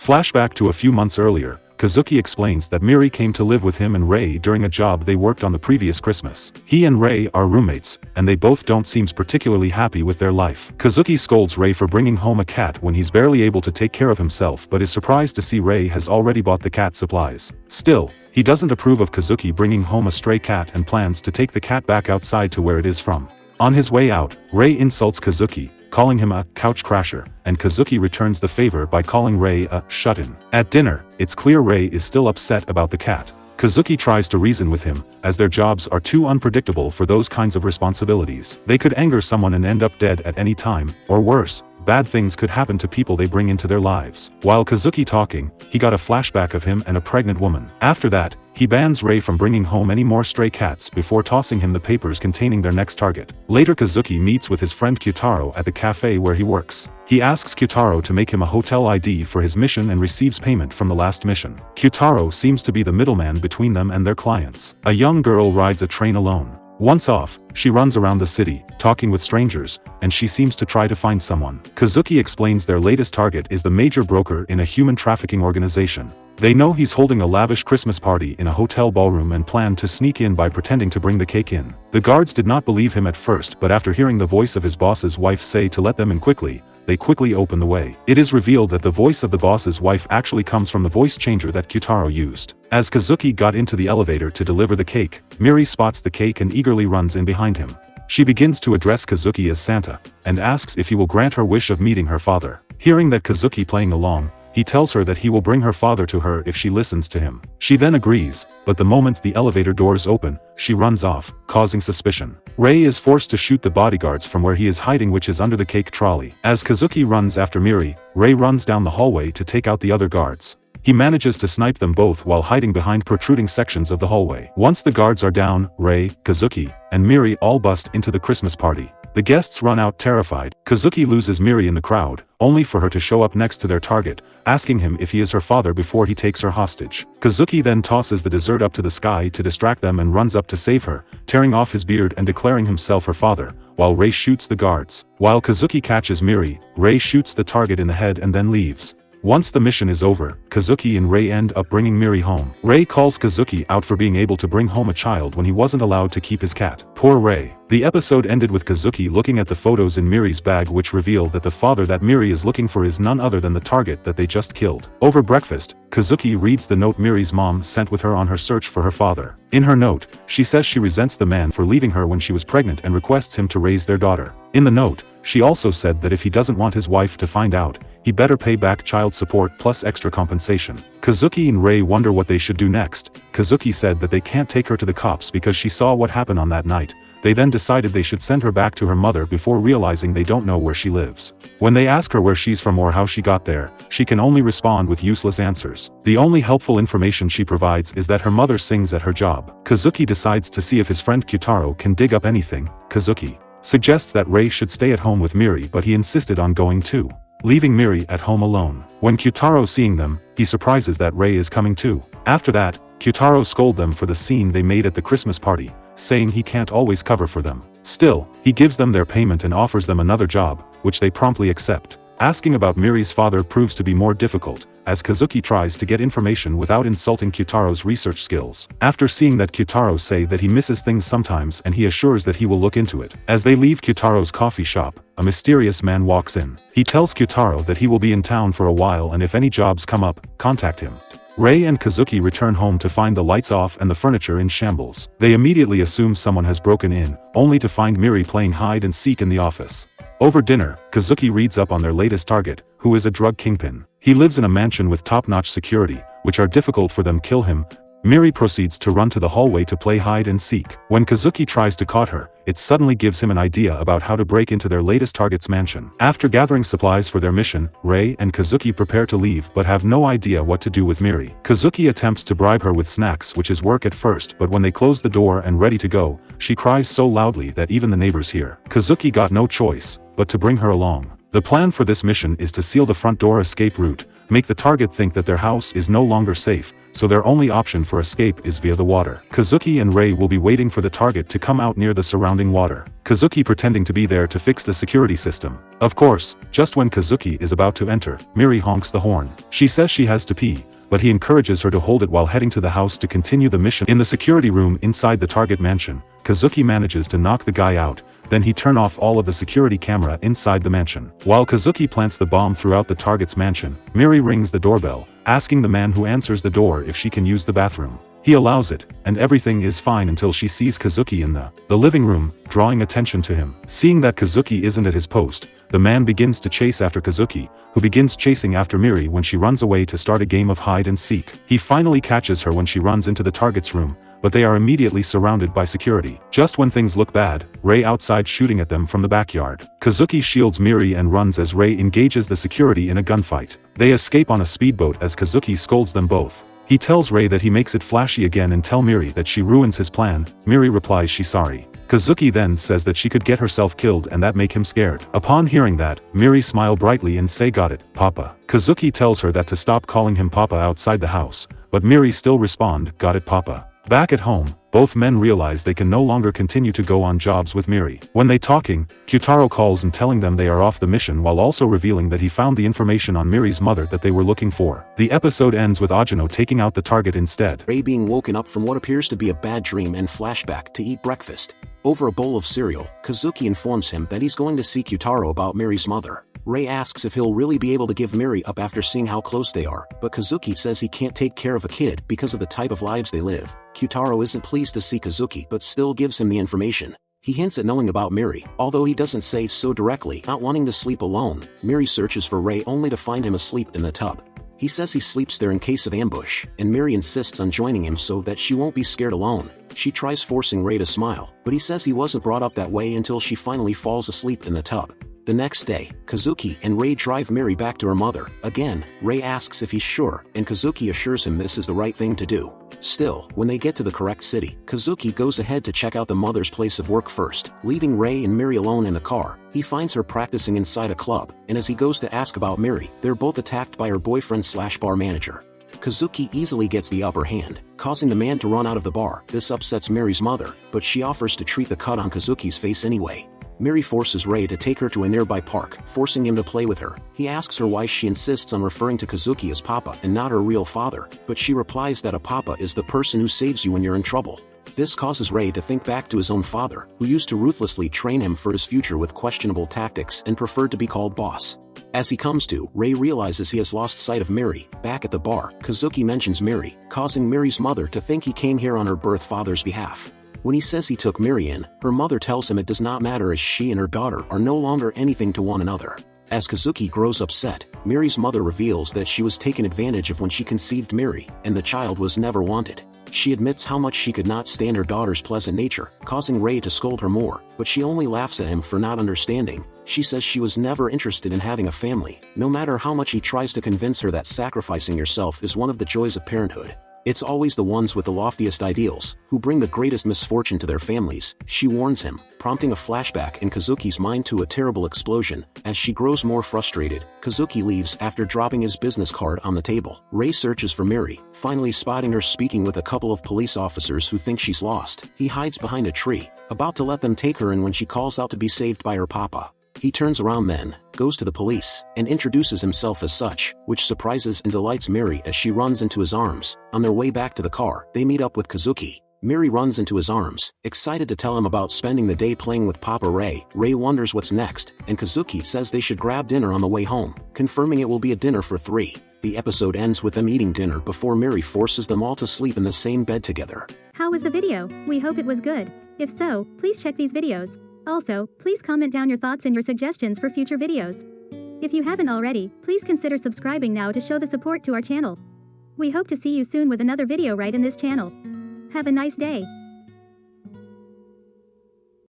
Flashback to a few months earlier, Kazuki explains that Miri came to live with him and Rei during a job they worked on the previous Christmas. He and Rei are roommates, and they both don't seem particularly happy with their life. Kazuki scolds Rei for bringing home a cat when he's barely able to take care of himself but is surprised to see Rei has already bought the cat supplies. Still, he doesn't approve of Kazuki bringing home a stray cat and plans to take the cat back outside to where it is from. On his way out, Rei insults Kazuki, calling him a couch crasher, and Kazuki returns the favor by calling Rei a shut-in. At dinner, it's clear Rei is still upset about the cat. Kazuki tries to reason with him, as their jobs are too unpredictable for those kinds of responsibilities. They could anger someone and end up dead at any time, or worse, bad things could happen to people they bring into their lives. While Kazuki talking, he got a flashback of him and a pregnant woman. After that, he bans Rei from bringing home any more stray cats before tossing him the papers containing their next target. Later Kazuki meets with his friend Kyutaro at the cafe where he works. He asks Kyutaro to make him a hotel ID for his mission and receives payment from the last mission. Kyutaro seems to be the middleman between them and their clients. A young girl rides a train alone. Once off, she runs around the city, talking with strangers, and she seems to try to find someone. Kazuki explains their latest target is the major broker in a human trafficking organization. They know he's holding a lavish Christmas party in a hotel ballroom and plan to sneak in by pretending to bring the cake in. The guards did not believe him at first, but after hearing the voice of his boss's wife say to let them in quickly, they quickly open the way. It is revealed that the voice of the boss's wife actually comes from the voice changer that Kyutaro used. As Kazuki got into the elevator to deliver the cake, Miri spots the cake and eagerly runs in behind him. She begins to address Kazuki as Santa, and asks if he will grant her wish of meeting her father. Hearing that Kazuki playing along, he tells her that he will bring her father to her if she listens to him. She then agrees, but the moment the elevator doors open, she runs off, causing suspicion. Rei is forced to shoot the bodyguards from where he is hiding, which is under the cake trolley. As Kazuki runs after Miri, Rei runs down the hallway to take out the other guards. He manages to snipe them both while hiding behind protruding sections of the hallway. Once the guards are down, Rei, Kazuki, and Miri all bust into the Christmas party. The guests run out terrified. Kazuki loses Miri in the crowd, only for her to show up next to their target, asking him if he is her father before he takes her hostage. Kazuki then tosses the dessert up to the sky to distract them and runs up to save her, tearing off his beard and declaring himself her father, while Rei shoots the guards. While Kazuki catches Miri, Rei shoots the target in the head and then leaves. Once the mission is over, Kazuki and Rei end up bringing Miri home. Rei calls Kazuki out for being able to bring home a child when he wasn't allowed to keep his cat. Poor Rei. The episode ended with Kazuki looking at the photos in Miri's bag, which reveal that the father that Miri is looking for is none other than the target that they just killed. Over breakfast, Kazuki reads the note Miri's mom sent with her on her search for her father. In her note, she says she resents the man for leaving her when she was pregnant and requests him to raise their daughter. In the note, she also said that if he doesn't want his wife to find out, he better pay back child support plus extra compensation. Kazuki and Rei wonder what they should do next. Kazuki said that they can't take her to the cops because she saw what happened on that night. They then decided they should send her back to her mother before realizing they don't know where she lives. When they ask her where she's from or how she got there, she can only respond with useless answers. The only helpful information she provides is that her mother sings at her job. Kazuki decides to see if his friend Kyutaro can dig up anything. Kazuki suggests that Rei should stay at home with Miri, but he insisted on going too, leaving Miri at home alone. When Kyutaro seeing them, he surprises that Rei is coming too. After that, Kyutaro scolds them for the scene they made at the Christmas party, saying he can't always cover for them. Still, he gives them their payment and offers them another job, which they promptly accept. Asking about Miri's father proves to be more difficult, as Kazuki tries to get information without insulting Kyutaro's research skills. After seeing that Kyutaro say that he misses things sometimes and he assures that he will look into it. As they leave Kyutaro's coffee shop, a mysterious man walks in. He tells Kyutaro that he will be in town for a while and if any jobs come up, contact him. Rei and Kazuki return home to find the lights off and the furniture in shambles. They immediately assume someone has broken in, only to find Miri playing hide and seek in the office. Over dinner, Kazuki reads up on their latest target, who is a drug kingpin. He lives in a mansion with top-notch security, which are difficult for them kill him. Miri proceeds to run to the hallway to play hide and seek. When Kazuki tries to caught her, it suddenly gives him an idea about how to break into their latest target's mansion. After gathering supplies for their mission, Rei and Kazuki prepare to leave but have no idea what to do with Miri. Kazuki attempts to bribe her with snacks, which is work at first, but when they close the door and ready to go, she cries so loudly that even the neighbors hear. Kazuki got no choice but to bring her along. The plan for this mission is to seal the front door escape route, make the target think that their house is no longer safe, so their only option for escape is via the water. Kazuki and Rei will be waiting for the target to come out near the surrounding water. Kazuki pretending to be there to fix the security system. Of course, just when Kazuki is about to enter, Miri honks the horn. She says she has to pee, but he encourages her to hold it while heading to the house to continue the mission. In the security room inside the target mansion, Kazuki manages to knock the guy out, then he turn off all of the security camera inside the mansion. While Kazuki plants the bomb throughout the target's mansion, Miri rings the doorbell, asking the man who answers the door if she can use the bathroom. He allows it, and everything is fine until she sees Kazuki in the living room, drawing attention to him. Seeing that Kazuki isn't at his post, the man begins to chase after Kazuki, who begins chasing after Miri when she runs away to start a game of hide and seek. He finally catches her when she runs into the target's room, but they are immediately surrounded by security. Just when things look bad, Rei outside shooting at them from the backyard. Kazuki shields Miri and runs as Rei engages the security in a gunfight. They escape on a speedboat as Kazuki scolds them both. He tells Rei that he makes it flashy again and tell Miri that she ruins his plan. Miri replies she's sorry. Kazuki then says that she could get herself killed and that make him scared. Upon hearing that, Miri smile brightly and say got it, Papa. Kazuki tells her that to stop calling him Papa outside the house, but Miri still respond, got it Papa. Back at home, both men realize they can no longer continue to go on jobs with Miri. When they talking, Kyutaro calls and telling them they are off the mission while also revealing that he found the information on Miri's mother that they were looking for. The episode ends with Ajino taking out the target instead. Rei being woken up from what appears to be a bad dream and flashback to eat breakfast. Over a bowl of cereal, Kazuki informs him that he's going to see Kyutaro about Miri's mother. Rei asks if he'll really be able to give Miri up after seeing how close they are, but Kazuki says he can't take care of a kid because of the type of lives they live. Kyutaro isn't pleased to see Kazuki but still gives him the information. He hints at knowing about Miri, although he doesn't say so directly. Not wanting to sleep alone, Miri searches for Rei only to find him asleep in the tub. He says he sleeps there in case of ambush, and Miri insists on joining him so that she won't be scared alone. She tries forcing Rei to smile, but he says he wasn't brought up that way until she finally falls asleep in the tub. The next day, Kazuki and Rei drive Miri back to her mother. Again, Rei asks if he's sure, and Kazuki assures him this is the right thing to do. Still, when they get to the correct city, Kazuki goes ahead to check out the mother's place of work first, leaving Rei and Miri alone in the car. He finds her practicing inside a club, and as he goes to ask about Miri, they're both attacked by her boyfriend/bar manager. Kazuki easily gets the upper hand, causing the man to run out of the bar. This upsets Miri's mother, but she offers to treat the cut on Kazuki's face anyway. Miri forces Rei to take her to a nearby park, forcing him to play with her. He asks her why she insists on referring to Kazuki as Papa and not her real father, but she replies that a Papa is the person who saves you when you're in trouble. This causes Rei to think back to his own father, who used to ruthlessly train him for his future with questionable tactics and preferred to be called boss. As he comes to, Rei realizes he has lost sight of Miri. Back at the bar, Kazuki mentions Miri, causing Miri's mother to think he came here on her birth father's behalf. When he says he took Miri in, her mother tells him it does not matter as she and her daughter are no longer anything to one another. As Kazuki grows upset, Miri's mother reveals that she was taken advantage of when she conceived Miri, and the child was never wanted. She admits how much she could not stand her daughter's pleasant nature, causing Rei to scold her more, but she only laughs at him for not understanding. She says she was never interested in having a family, no matter how much he tries to convince her that sacrificing yourself is one of the joys of parenthood. It's always the ones with the loftiest ideals, who bring the greatest misfortune to their families, she warns him, prompting a flashback in Kazuki's mind to a terrible explosion. As she grows more frustrated, Kazuki leaves after dropping his business card on the table. Rei searches for Miri, finally spotting her speaking with a couple of police officers who think she's lost. He hides behind a tree, about to let them take her in when she calls out to be saved by her papa. He turns around then, goes to the police, and introduces himself as such, which surprises and delights Miri as she runs into his arms. On their way back to the car, they meet up with Kazuki. Miri runs into his arms, excited to tell him about spending the day playing with Papa Rei. Rei wonders what's next, and Kazuki says they should grab dinner on the way home, confirming it will be a dinner for 3. The episode ends with them eating dinner before Miri forces them all to sleep in the same bed together. How was the video? We hope it was good. If so, please check these videos. Also, please comment down your thoughts and your suggestions for future videos. If you haven't already, please consider subscribing now to show the support to our channel. We hope to see you soon with another video right in this channel. Have a nice day.